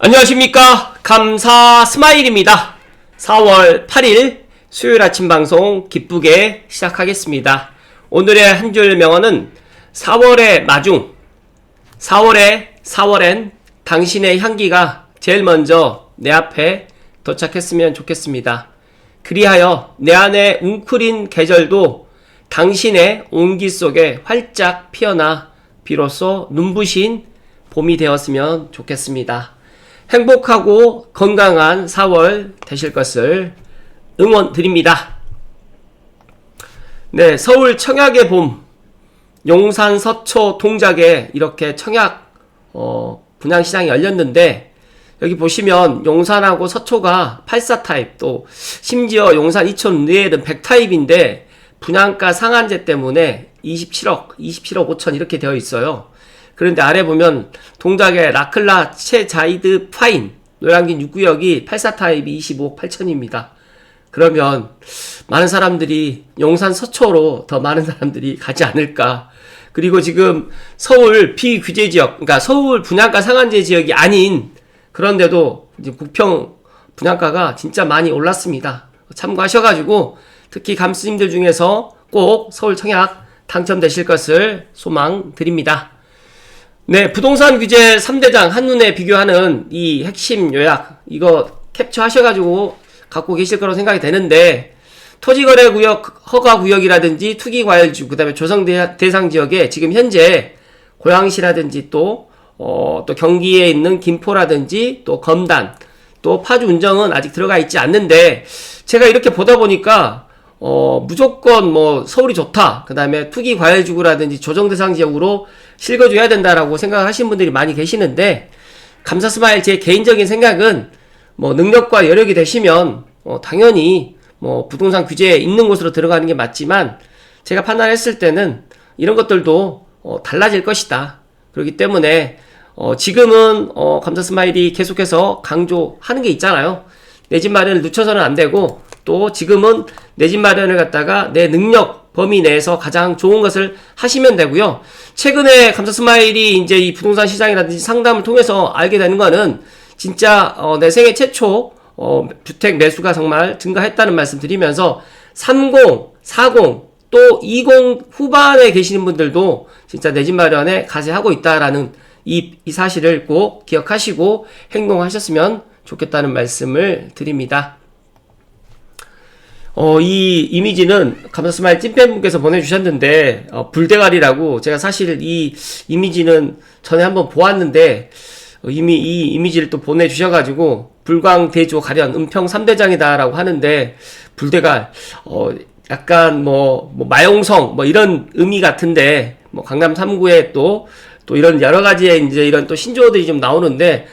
안녕하십니까. 감사 스마일입니다. 4월 8일 수요일 아침 방송 기쁘게 시작하겠습니다. 오늘의 한 줄 명언은 4월의 마중, 4월엔 당신의 향기가 제일 먼저 내 앞에 도착했으면 좋겠습니다. 그리하여 내 안에 웅크린 계절도 당신의 온기 속에 활짝 피어나 비로소 눈부신 봄이 되었으면 좋겠습니다. 행복하고 건강한 4월 되실 것을 응원드립니다. 네, 서울 청약의 봄, 용산 서초 동작에 이렇게 청약 분양시장이 열렸는데, 여기 보시면 용산하고 서초가 84 타입, 또 심지어 용산 이천 리엘은 100 타입인데 분양가 상한제 때문에 27억 5천 이렇게 되어 있어요. 그런데 아래 보면 동작의 라클라 최자이드 파인 노량진 6구역이 84 타입이 25억 8천입니다. 그러면 많은 사람들이 용산 서초로 더 많은 사람들이 가지 않을까. 그리고 지금 서울 비규제 지역, 그러니까 서울 분양가 상한제 지역이 아닌, 그런데도 이제 부평 분양가가 진짜 많이 올랐습니다. 참고하셔가지고 특히 감스님들 중에서 꼭 서울 청약 당첨되실 것을 소망드립니다. 네, 부동산 규제 3대장 한눈에 비교하는 이 핵심 요약, 이거 캡처 하셔가지고 갖고 계실 거라고 생각이 되는데, 토지거래구역, 허가구역이라든지 투기과열지구, 그 다음에 조성대상지역에 지금 현재 고양시라든지 또 경기에 있는 김포라든지 또 검단, 또 파주 운정은 아직 들어가 있지 않는데, 제가 이렇게 보다 보니까 무조건 뭐 서울이 좋다, 그 다음에 투기과열지구라든지 조정대상지역으로 실거주해야 된다라고 생각하시는 분들이 많이 계시는데, 감사스마일 제 개인적인 생각은 뭐 능력과 여력이 되시면 당연히 뭐 부동산 규제에 있는 곳으로 들어가는 게 맞지만, 제가 판단했을 때는 이런 것들도 달라질 것이다. 그렇기 때문에 지금은 감사스마일이 계속해서 강조하는 게 있잖아요. 내 집 마련을 늦춰서는 안 되고, 또 지금은 내 집 마련을 갖다가 내 능력 범위 내에서 가장 좋은 것을 하시면 되고요. 최근에 감사스마일이 이제 이 부동산 시장이라든지 상담을 통해서 알게 되는 거는 진짜 내 생애 최초 주택 매수가 정말 증가했다는 말씀 드리면서 30, 40, 또 20 후반에 계시는 분들도 진짜 내 집 마련에 가세하고 있다라는 이 사실을 꼭 기억하시고 행동하셨으면 좋겠다는 말씀을 드립니다. 이 이미지는 감사스마일 찐팬분께서 보내주셨는데, 불대가리라고, 제가 사실 이 이미지는 전에 한번 보았는데, 이미 이 이미지를 또 보내주셔가지고, 불광대조 가련 은평 3대장이다라고 하는데, 불대갈, 약간 마용성, 이런 의미 같은데, 강남 3구에 또 이런 여러가지의 이제 이런 또 신조어들이 좀 나오는데,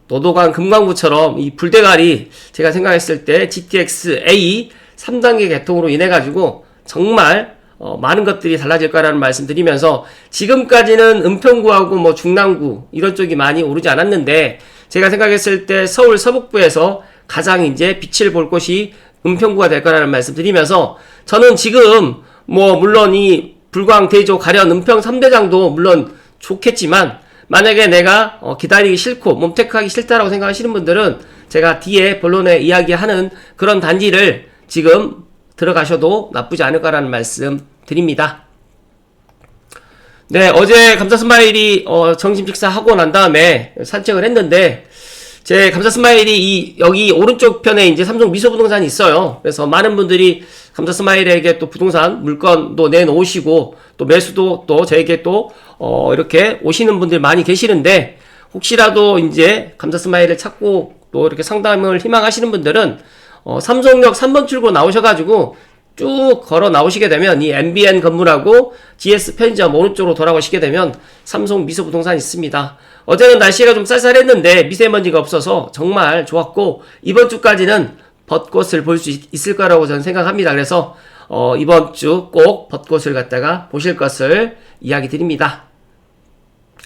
노도강 금강구처럼 이 불대가리, 제가 생각했을 때 GTX A 3단계 개통으로 인해 가지고 정말 많은 것들이 달라질 거라는 말씀 드리면서, 지금까지는 은평구하고 중랑구 이런 쪽이 많이 오르지 않았는데, 제가 생각했을 때 서울 서북부에서 가장 이제 빛을 볼 곳이 은평구가 될 거라는 말씀 드리면서, 저는 지금 물론 이 불광 대조 가련 은평 3대장도 물론 좋겠지만, 만약에 내가 기다리기 싫고 몸테크하기 싫다라고 생각하시는 분들은 제가 뒤에 본론에 이야기하는 그런 단지를 지금 들어가셔도 나쁘지 않을까라는 말씀 드립니다. 네, 어제 감사스마일이 점심 식사하고 난 다음에 산책을 했는데, 제 감사스마일이 여기 오른쪽 편에 이제 삼성 미소부동산이 있어요. 그래서 많은 분들이 감사스마일에게 또 부동산 물건도 내놓으시고, 또 매수도 또 저에게 또 이렇게 오시는 분들 많이 계시는데, 혹시라도 이제 감사스마일을 찾고 또 이렇게 상담을 희망하시는 분들은 삼성역 3번 출구 나오셔가지고 쭉 걸어 나오시게 되면 이 MBN 건물하고 GS 편의점 오른쪽으로 돌아오시게 되면 삼성 미소부동산 있습니다. 어제는 날씨가 좀 쌀쌀했는데 미세먼지가 없어서 정말 좋았고, 이번 주까지는 벚꽃을 볼 수 있을 거라고 저는 생각합니다. 그래서 이번 주 꼭 벚꽃을 갖다가 보실 것을 이야기 드립니다.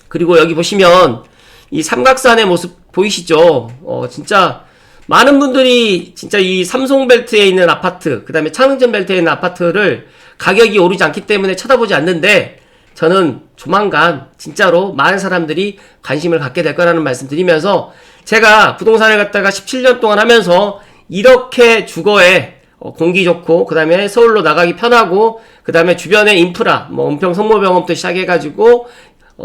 그리고 여기 보시면 이 삼각산의 모습 보이시죠? 진짜 많은 분들이 진짜 이 삼성벨트에 있는 아파트, 그 다음에 창릉전 벨트에 있는 아파트를 가격이 오르지 않기 때문에 쳐다보지 않는데, 저는 조만간 진짜로 많은 사람들이 관심을 갖게 될 거라는 말씀 드리면서, 제가 부동산을 갖다가 17년 동안 하면서 이렇게 주거에 공기 좋고, 그 다음에 서울로 나가기 편하고, 그 다음에 주변에 인프라, 뭐 은평 성모병원부터 시작해가지고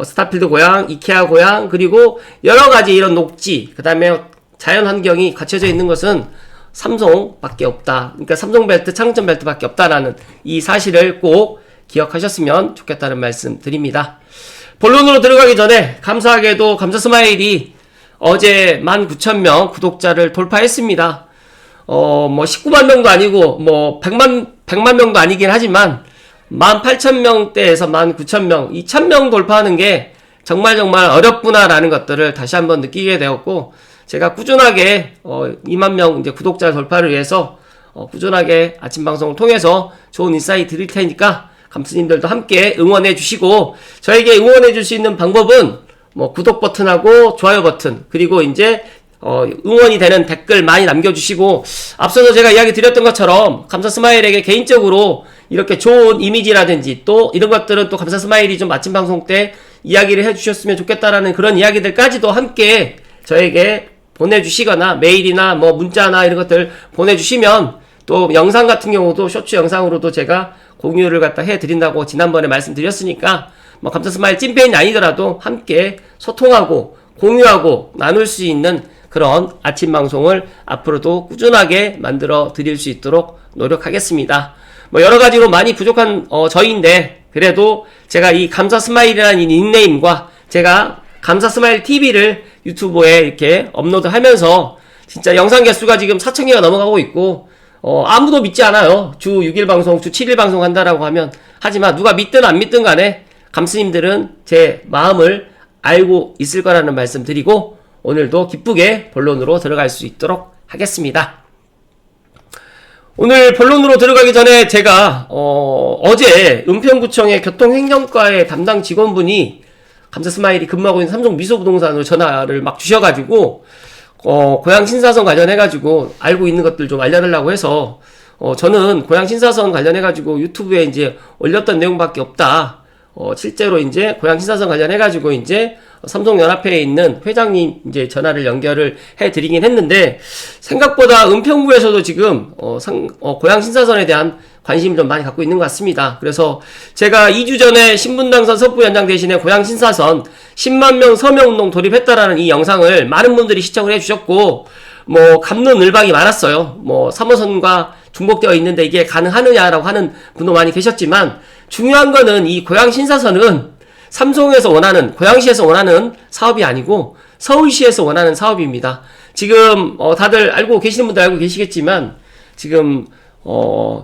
스타필드 고향, 이케아 고향, 그리고 여러가지 이런 녹지, 그 다음에 자연 환경이 갖춰져 있는 것은 삼성밖에 없다. 그러니까 삼성벨트, 창천벨트밖에 없다라는 이 사실을 꼭 기억하셨으면 좋겠다는 말씀 드립니다. 본론으로 들어가기 전에 감사하게도 감사스마일이 어제 19,000명 구독자를 돌파했습니다. 뭐 19만 명도 아니고 뭐 100만 명도 아니긴 하지만 18,000명대에서 19,000명, 2,000명 돌파하는 게 정말 어렵구나라는 것들을 다시 한번 느끼게 되었고, 제가 꾸준하게 2만 명 이제 구독자 돌파를 위해서 꾸준하게 아침 방송을 통해서 좋은 인사이트 드릴 테니까 감스님들도 함께 응원해 주시고, 저에게 응원해 줄 수 있는 방법은 뭐 구독 버튼하고 좋아요 버튼, 그리고 이제 응원이 되는 댓글 많이 남겨주시고, 앞서서 제가 이야기 드렸던 것처럼 감사스마일에게 개인적으로 이렇게 좋은 이미지라든지 또 이런 것들은 또 감사스마일이 좀 아침 방송 때 이야기를 해주셨으면 좋겠다라는 그런 이야기들까지도 함께 저에게 보내주시거나 메일이나 뭐 문자나 이런 것들 보내주시면, 또 영상 같은 경우도 쇼츠 영상으로도 제가 공유를 갖다 해드린다고 지난번에 말씀드렸으니까, 뭐 감사스마일 찐팬이 아니더라도 함께 소통하고 공유하고 나눌 수 있는 그런 아침 방송을 앞으로도 꾸준하게 만들어 드릴 수 있도록 노력하겠습니다. 뭐 여러 가지로 많이 부족한 저희인데, 그래도 제가 이 감사스마일이라는 이 닉네임과 제가 감사스마일 TV를 유튜브에 이렇게 업로드하면서 진짜 영상 개수가 지금 4,000개가 넘어가고 있고, 아무도 믿지 않아요. 주 6일 방송, 주 7일 방송 한다라고 하면. 하지만 누가 믿든 안 믿든 간에 감스님들은 제 마음을 알고 있을 거라는 말씀 드리고, 오늘도 기쁘게 본론으로 들어갈 수 있도록 하겠습니다. 오늘 본론으로 들어가기 전에 제가 어제 은평구청의 교통행정과의 담당 직원분이 감사스마일이 근무하고 있는 삼성미소부동산으로 전화를 막 주셔가지고 고향 신사선 관련해가지고 알고 있는 것들 좀 알려달라고 해서 저는 고향 신사선 관련해가지고 유튜브에 이제 올렸던 내용밖에 없다. 실제로 이제 고향 신사선 관련해가지고 이제 삼성연합회에 있는 회장님 이제 전화를 연결을 해드리긴 했는데, 생각보다 은평구에서도 지금 고향 신사선에 대한 관심을 좀 많이 갖고 있는 것 같습니다. 그래서 제가 2주 전에 신분당선 서부 연장 대신에 고향 신사선 10만 명 서명운동 돌입했다라는 이 영상을 많은 분들이 시청을 해주셨고, 뭐 갑론을박이 많았어요. 뭐 3호선과 중복되어 있는데 이게 가능하느냐라고 하는 분도 많이 계셨지만, 중요한 거는 이 고향 신사선은 삼성에서 원하는, 고양시에서 원하는 사업이 아니고 서울시에서 원하는 사업입니다. 지금 다들 알고 계시는 분들 알고 계시겠지만, 지금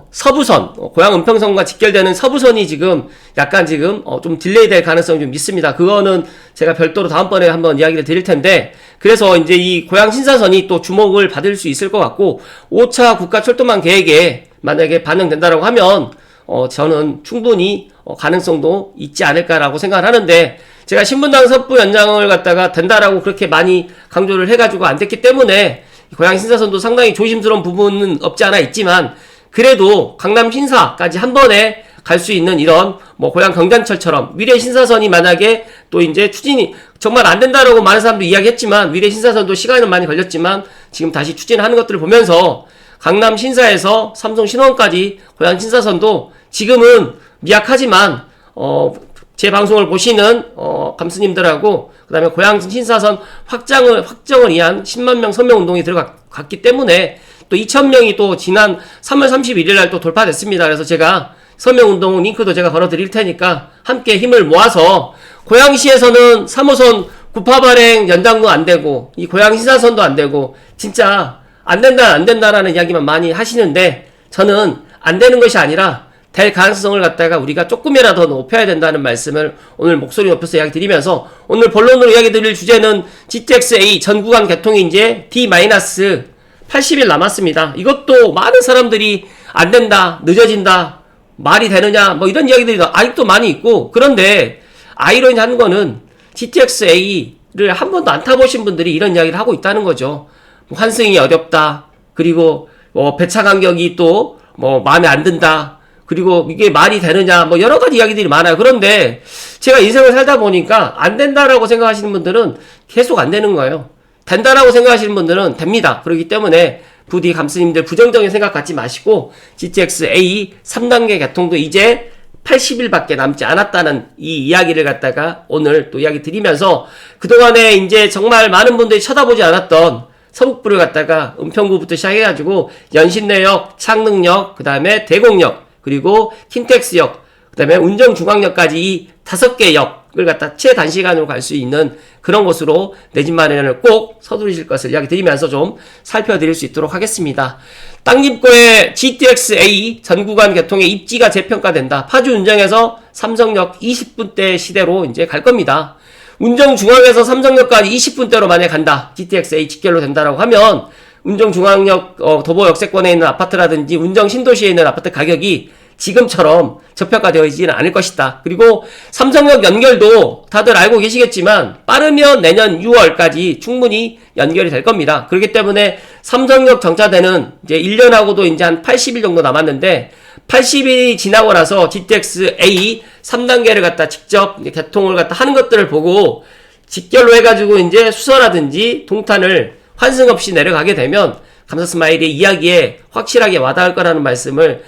서부선, 고양 은평선과 직결되는 서부선이 지금 약간 지금 좀 딜레이 될 가능성이 좀 있습니다. 그거는 제가 별도로 다음번에 한번 이야기를 드릴 텐데, 그래서 이제 이 고양 신사선이 또 주목을 받을 수 있을 것 같고, 5차 국가철도망 계획에 만약에 반영된다라고 하면 저는 충분히 가능성도 있지 않을까라고 생각을 하는데, 제가 신분당 서부 연장을 갖다가 된다라고 그렇게 많이 강조를 해가지고 안 됐기 때문에 고양 신사선도 상당히 조심스러운 부분은 없지 않아 있지만, 그래도 강남 신사까지 한 번에 갈 수 있는 이런 뭐 고양 경전철처럼 미래 신사선이 만약에 또 이제 추진이 정말 안 된다라고 많은 사람도 이야기했지만, 미래 신사선도 시간은 많이 걸렸지만 지금 다시 추진하는 것들을 보면서 강남 신사에서 삼성 신원까지 고양 신사선도 지금은 미약하지만 제 방송을 보시는 감스님들하고 그 다음에 고양 신사선 확정을 위한 10만 명 서명 운동이 들어갔기 때문에 또 2,000명이 또 지난 3월 31일 날 또 돌파됐습니다. 그래서 제가 서명 운동 링크도 제가 걸어 드릴 테니까 함께 힘을 모아서, 고양시에서는 3호선 구파 발행 연장도 안 되고 이 고양 신사선도 안 되고 진짜 안 된다라는 이야기만 많이 하시는데, 저는 안 되는 것이 아니라 될 가능성을 갖다가 우리가 조금이라도 높여야 된다는 말씀을 오늘 목소리 높여서 이야기 드리면서, 오늘 본론으로 이야기 드릴 주제는 GTX-A 전 구간 개통이 이제 D-80일 남았습니다. 이것도 많은 사람들이 안 된다, 늦어진다, 말이 되느냐, 뭐 이런 이야기들이 아직도 많이 있고, 그런데 아이러니한 거는 GTX-A를 한 번도 안 타보신 분들이 이런 이야기를 하고 있다는 거죠. 환승이 어렵다, 그리고 배차 간격이 또 마음에 안 든다, 그리고 이게 말이 되느냐, 뭐 여러 가지 이야기들이 많아요. 그런데 제가 인생을 살다 보니까 안 된다라고 생각하시는 분들은 계속 안 되는 거예요. 된다라고 생각하시는 분들은 됩니다. 그렇기 때문에 부디 감스님들 부정적인 생각 갖지 마시고 GTX A 3단계 개통도 이제 80일밖에 남지 않았다는 이 이야기를 갖다가 오늘 또 이야기 드리면서 그동안에 이제 정말 많은 분들이 쳐다보지 않았던 서북부를 갖다가 은평구부터 시작해가지고 연신내역, 창릉역, 그 다음에 대곡역, 그리고 킨텍스역, 그 다음에 운정중앙역까지 이 5개 역을 갖다 최단시간으로 갈 수 있는 그런 곳으로 내 집 마련을 꼭 서두르실 것을 이야기 드리면서 좀 살펴드릴 수 있도록 하겠습니다. 땅집고의 GTX A 전 구간 개통의 입지가 재평가된다. 파주 운정에서 삼성역 20분대 시대로 이제 갈 겁니다. 운정중앙에서 삼성역까지 20분대로 만약에 간다. GTX A 직결로 된다라고 하면 운정중앙역 도보 역세권에 있는 아파트라든지 운정신도시에 있는 아파트 가격이 지금처럼 저평가되어 있지는 않을 것이다. 그리고 삼성역 연결도 다들 알고 계시겠지만 빠르면 내년 6월까지 충분히 연결이 될 겁니다. 그렇기 때문에 삼성역 정차되는 이제 1년하고도 이제 한 80일 정도 남았는데 80일이 지나고 나서 GTX A 3단계를 갖다 직접 개통을 갖다 하는 것들을 보고 직결로 해가지고 이제 수서라든지 동탄을 환승 없이 내려가게 되면 감사스마일의 이야기에 확실하게 와닿을 거라는 말씀을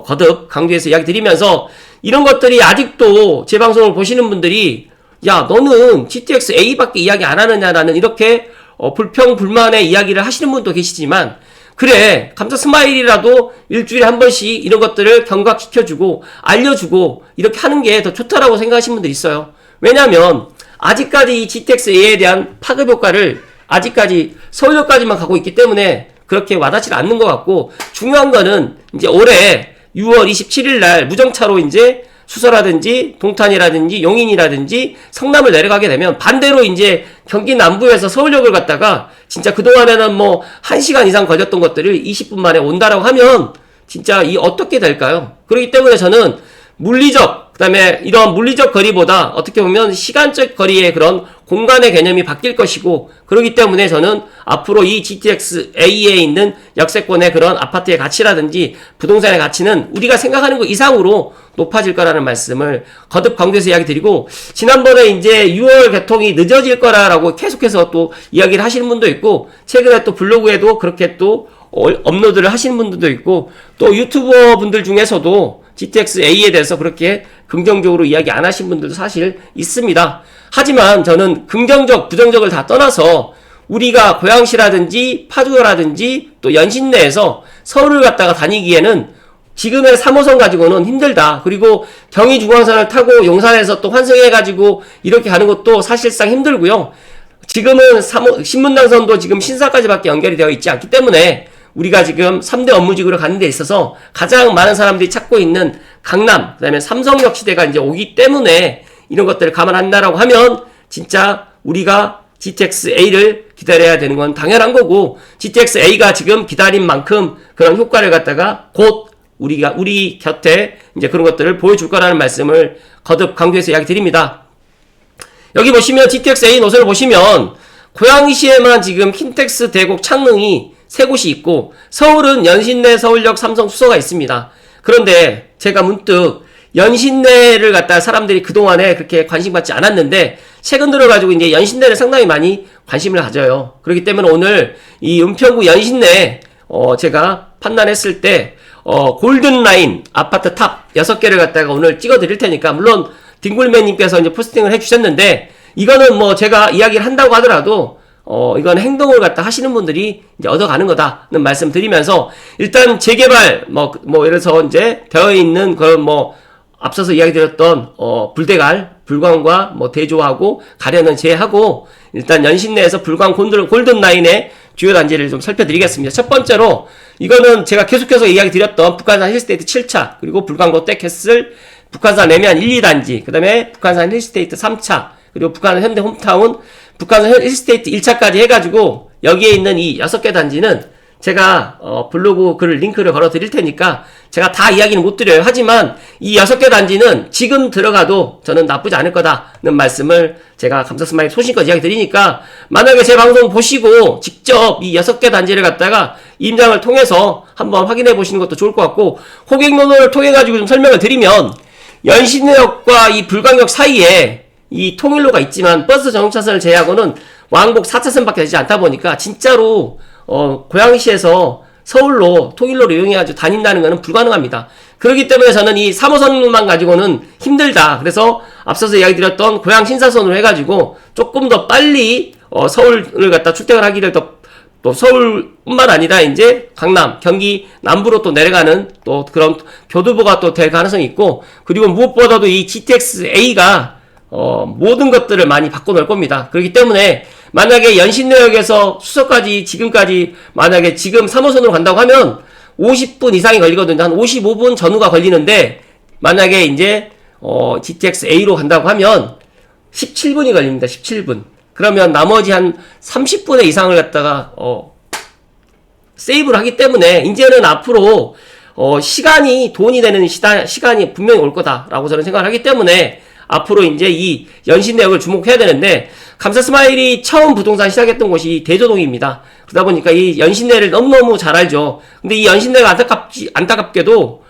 거듭 강조해서 이야기 드리면서 이런 것들이 아직도 제 방송을 보시는 분들이 야 너는 GTX A밖에 이야기 안 하느냐라는 이렇게 불평불만의 이야기를 하시는 분도 계시지만 그래 감사스마일이라도 일주일에 한 번씩 이런 것들을 경각시켜주고 알려주고 이렇게 하는 게 더 좋다라고 생각하시는 분들이 있어요. 왜냐하면 아직까지 이 GTX A에 대한 파급 효과를 아직까지 서울역까지만 가고 있기 때문에 그렇게 와닿지 않는 것 같고 중요한 거는 이제 올해 6월 27일 날 무정차로 이제 수서라든지 동탄이라든지 용인이라든지 성남을 내려가게 되면 반대로 이제 경기 남부에서 서울역을 갔다가 진짜 그동안에는 뭐 1시간 이상 걸렸던 것들을 20분 만에 온다라고 하면 진짜 이 어떻게 될까요? 그렇기 때문에 저는 물리적 그다음에 이런 물리적 거리보다 어떻게 보면 시간적 거리의 그런 공간의 개념이 바뀔 것이고 그렇기 때문에 저는 앞으로 이 GTX A에 있는 역세권의 그런 아파트의 가치라든지 부동산의 가치는 우리가 생각하는 것 이상으로 높아질 거라는 말씀을 거듭 강조해서 이야기 드리고 지난번에 이제 6월 개통이 늦어질 거라고 계속해서 또 이야기를 하시는 분도 있고 최근에 또 블로그에도 그렇게 또 업로드를 하시는 분들도 있고 또 유튜버 분들 중에서도 GTX A에 대해서 그렇게 긍정적으로 이야기 안 하신 분들도 사실 있습니다. 하지만 저는 긍정적, 부정적을 다 떠나서 우리가 고양시라든지 파주라든지 또 연신내에서 서울을 갔다가 다니기에는 지금의 3호선 가지고는 힘들다. 그리고 경의중앙선을 타고 용산에서 또 환승해가지고 이렇게 가는 것도 사실상 힘들고요. 지금은 신문당선도 지금 신사까지밖에 연결이 되어 있지 않기 때문에 우리가 지금 3대 업무지구를 가는 데 있어서 가장 많은 사람들이 찾고 있는 강남, 그 다음에 삼성역 시대가 이제 오기 때문에 이런 것들을 감안한다라고 하면 진짜 우리가 GTX A를 기다려야 되는 건 당연한 거고 GTX A가 지금 기다린 만큼 그런 효과를 갖다가 곧 우리 곁에 이제 그런 것들을 보여줄 거라는 말씀을 거듭 강조해서 이야기 드립니다. 여기 보시면 GTX A 노선을 보시면 고양시에만 지금 킨텍스, 대곡, 창릉이 3곳이 있고 서울은 연신내, 서울역, 삼성, 수서가 있습니다. 그런데 제가 문득 연신내를 갖다 사람들이 그동안에 그렇게 관심 받지 않았는데 최근 들어가지고 이제 연신내를 상당히 많이 관심을 가져요. 그렇기 때문에 오늘 이 은평구 연신내 제가 판단했을 때 골든라인 아파트 탑 6개를 갖다가 오늘 찍어 드릴 테니까 물론 딩굴맨님께서 이제 포스팅을 해주셨는데 이거는 뭐 제가 이야기를 한다고 하더라도 이건 행동을 갖다 하시는 분들이 이제 얻어가는 거다는 말씀 드리면서 일단 재개발 뭐 예를 들어서 이제 되어 있는 그런 뭐 앞서서 이야기 드렸던 불대갈 불광과 뭐 대조하고 가려는 제하고 일단 연신내에서 불광 골든 라인의 주요 단지를 좀 살펴드리겠습니다. 첫 번째로 이거는 제가 계속해서 이야기 드렸던 북한산 힐스테이트 7차 그리고 불광 롯데캐슬 북한산 레미안 1, 2단지 그 다음에 북한산 힐스테이트 3차 그리고 북한산 현대 홈타운 북한산 힐스테이트 1차까지 해가지고 여기에 있는 이 6개 단지는 제가 블로그 글 링크를 걸어 드릴 테니까 제가 다 이야기는 못 드려요. 하지만 이 6개 단지는 지금 들어가도 저는 나쁘지 않을 거다는 말씀을 제가 감사스마일 소신껏 이야기 드리니까, 만약에 제 방송 보시고 직접 이 6개 단지를 갖다가 임장을 통해서 한번 확인해 보시는 것도 좋을 것 같고, 호객논을 통해 가지고 좀 설명을 드리면, 연신내역과 이 불광역 사이에 이 통일로가 있지만 버스 전용차선을 제외하고는 왕복 4차선밖에 되지 않다 보니까 진짜로 고양시에서 서울로 통일로를 이용해가지고 다닌다는 것은 불가능합니다. 그렇기 때문에 저는 이 3호선만 가지고는 힘들다. 그래서 앞서서 이야기 드렸던 고양 신사선으로 해가지고 조금 더 빨리 서울을 갖다 출퇴근하기를 또 서울뿐만 아니라 이제 강남, 경기 남부로 또 내려가는 또 그런 교두보가 또 될 가능성이 있고, 그리고 무엇보다도 이 GTX-A가 모든 것들을 많이 바꿔놓을 겁니다. 그렇기 때문에 만약에 연신내역에서 수서까지 지금까지 만약에 지금 3호선으로 간다고 하면 50분 이상이 걸리거든요. 한 55분 전후가 걸리는데, 만약에 이제 GTX-A로 간다고 하면 17분이 걸립니다. 17분. 그러면 나머지 한 30분의 이상을 갖다가 세이브를 하기 때문에 이제는 앞으로 시간이 돈이 되는 시간이 분명히 올 거다라고 저는 생각을 하기 때문에 앞으로 이제 이 연신내역을 주목해야 되는데, 감사스마일이 처음 부동산 시작했던 곳이 대조동입니다. 그러다 보니까 이 연신내를 너무너무 잘 알죠. 근데 이 연신내가 안타깝게도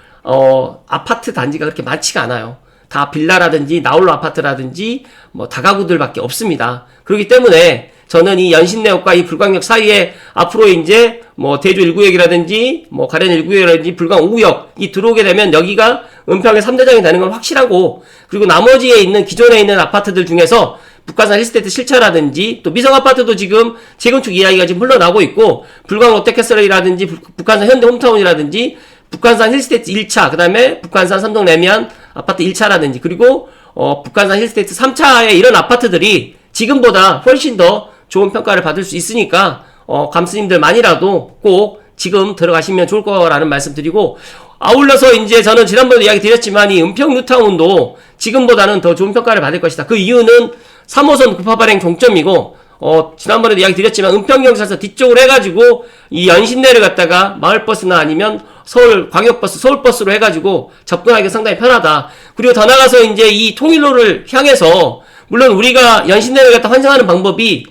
아파트 단지가 그렇게 많지가 않아요. 다 빌라라든지 나홀로 아파트라든지 뭐 다가구들밖에 없습니다. 그렇기 때문에 저는 이 연신내역과 이 불광역 사이에 앞으로 이제 뭐 대조 1구역이라든지 뭐 가련 1구역이라든지 불광 5구역이 들어오게 되면 여기가 은평의 3대장이 되는 건 확실하고, 그리고 나머지에 있는 기존에 있는 아파트들 중에서 북한산 힐스테이트 실차라든지 또 미성아파트도 지금 재건축 이야기가 지금 흘러나오고 있고, 불광 롯데캐슬이라든지 북한산 현대 홈타운이라든지 북한산 힐스테이트 1차, 그 다음에 북한산 삼성 레미안 아파트 1차라든지, 그리고 북한산 힐스테이트 3차의 이런 아파트들이 지금보다 훨씬 더 좋은 평가를 받을 수 있으니까 감스님들만이라도 꼭 지금 들어가시면 좋을 거라는 말씀 드리고, 아울러서 이제 저는 지난번에 이야기 드렸지만 이 은평 뉴타운도 지금보다는 더 좋은 평가를 받을 것이다. 그 이유는 3호선 급파 발행 종점이고, 지난번에도 이야기 드렸지만 은평경찰서 뒤쪽으로 해가지고 이 연신내를 갖다가 마을버스나 아니면 서울 광역버스, 서울버스로 해가지고 접근하기 상당히 편하다. 그리고 더 나가서 이제 이 통일로를 향해서, 물론 우리가 연신내를 갖다 환승하는 방법이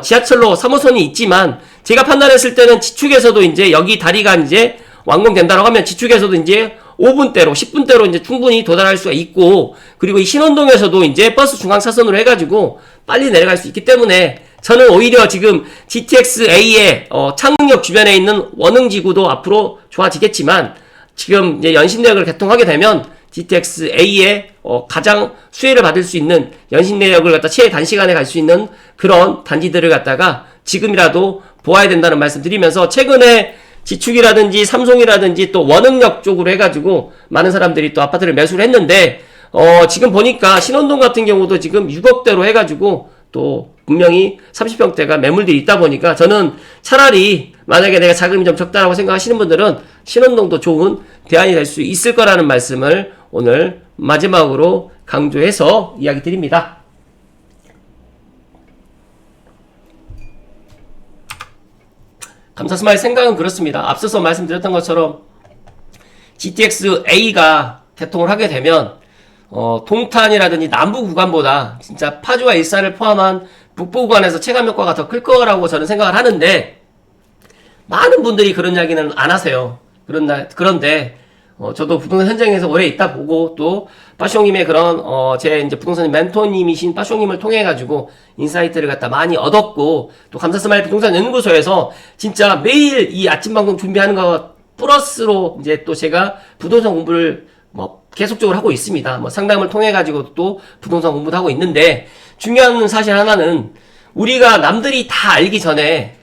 지하철로 3호선이 있지만, 제가 판단했을 때는 지축에서도 이제 여기 다리가 이제 완공된다고 하면 지축에서도 이제 5분대로 10분대로 이제 충분히 도달할 수가 있고, 그리고 이 신원동에서도 이제 버스 중앙차선으로 해가지고 빨리 내려갈 수 있기 때문에 저는 오히려 지금 GTX-A의 창릉역 주변에 있는 원흥지구도 앞으로 좋아지겠지만, 지금 이제 연신내역을 개통하게 되면 GTX-A의 가장 수혜를 받을 수 있는 연신내역을 갖다 최단시간에 갈 수 있는 그런 단지들을 갖다가 지금이라도 보아야 된다는 말씀 드리면서, 최근에 지축이라든지 삼송이라든지 또 원흥역 쪽으로 해가지고 많은 사람들이 또 아파트를 매수를 했는데, 지금 보니까 신원동 같은 경우도 지금 6억대로 해가지고 또 분명히 30평대가 매물들이 있다 보니까, 저는 차라리 만약에 내가 자금이 좀 적다라고 생각하시는 분들은 신원동도 좋은 대안이 될 수 있을 거라는 말씀을 오늘 마지막으로 강조해서 이야기 드립니다. 감사스마일 생각은 그렇습니다. 앞서서 말씀드렸던 것처럼 GTX-A가 개통을 하게 되면 동탄이라든지 남부 구간보다 진짜 파주와 일산을 포함한 북부 구간에서 체감 효과가 더 클 거라고 저는 생각을 하는데, 많은 분들이 그런 이야기는 안 하세요. 그런데 저도 부동산 현장에서 오래 있다 보고, 또 빠숑님의 그런 제 이제 부동산 멘토님이신 빠숑님을 통해 가지고 인사이트를 갖다 많이 얻었고, 또 감사스마일 부동산 연구소에서 진짜 매일 이 아침 방송 준비하는 거 플러스로 이제 또 제가 부동산 공부를 뭐 계속적으로 하고 있습니다. 뭐 상담을 통해 가지고 또 부동산 공부도 하고 있는데, 중요한 사실 하나는 우리가 남들이 다 알기 전에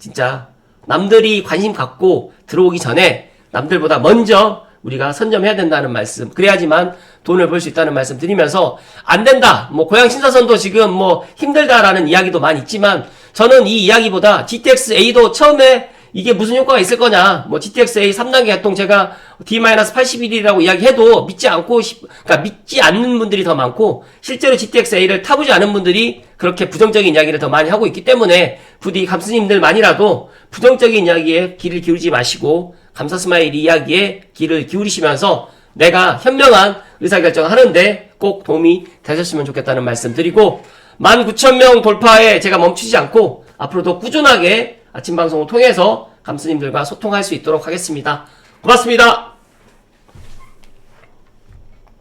진짜 남들이 관심 갖고 들어오기 전에 남들보다 먼저 우리가 선점해야 된다는 말씀, 그래야지만 돈을 벌 수 있다는 말씀 드리면서, 안 된다, 뭐 고양 신사선도 지금 뭐 힘들다라는 이야기도 많이 있지만, 저는 이 이야기보다 GTX-A도 처음에 이게 무슨 효과가 있을 거냐, 뭐 GTX-A 3단계 개통 제가 D-81이라고 이야기해도 그러니까 믿지 않는 분들이 더 많고, 실제로 GTX-A를 타보지 않은 분들이 그렇게 부정적인 이야기를 더 많이 하고 있기 때문에 부디 감스님들만이라도 부정적인 이야기에 귀를 기울이지 마시고 감사 스마일 이야기에 귀를 기울이시면서 내가 현명한 의사결정을 하는데 꼭 도움이 되셨으면 좋겠다는 말씀 드리고 19,000명 돌파에 제가 멈추지 않고 앞으로도 꾸준하게 아침 방송을 통해서 감스님들과 소통할 수 있도록 하겠습니다. 고맙습니다.